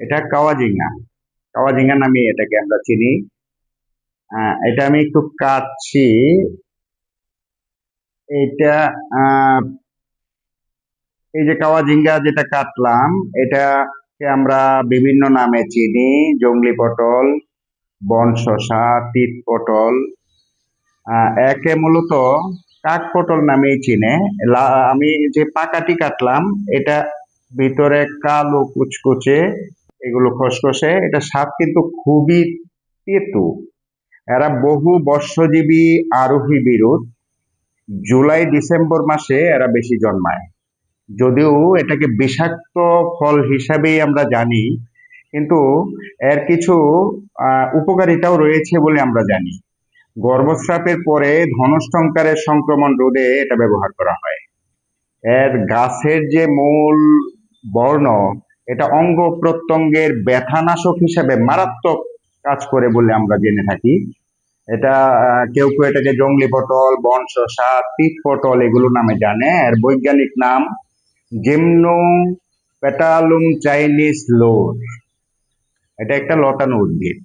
এটা কাওয়াজিঙ্গা। কাওয়াজিঙ্গা নামে এটাকে আমরা চিনি। এটা আমি একটু কাটছি। এটা আহ, এই যে কাওয়াজিঙ্গা যেটা কাটলাম, এটাকে আমরা বিভিন্ন নামে চিনি। জংলি পটল, বন শসা, তিত পটল। একে মূলত কাক পটল নামেই চিনে। আমি যে পাকাটি কাটলাম, এটা ভিতরে কালো কুচকুচে, এগুলো খসখসে। এটা স্বাদ কিন্তু খুবই তেতো। এরা বহু বর্ষজীবী আরোহী বিরুৎ। জুলাই ডিসেম্বর মাসে এরা বেশি জন্মায়। যদিও এটাকে বিষাক্ত ফল হিসাবেই আমরা জানি, কিন্তু এর কিছু উপকারিতাও রয়েছে বলে আমরা জানি। গর্ভস্রাবের পরে ধনষ্টঙ্কারের সংক্রমণ রোধে এটা ব্যবহার করা হয়। এর গাছের যে মূল বর্ণ, এটা অঙ্গ প্রত্যঙ্গের ব্যথানাশক হিসেবে মারাত্মক কাজ করে বলে আমরা জেনে থাকি। এটা কেউ কেউ এটাকে জংলি পটল, বন শসা, তিত পটল এগুলো নামে জানে। এর বৈজ্ঞানিক নাম জিমনো পেটালুম চাইনিজ লোর। এটা একটা লতানো উদ্ভিদ।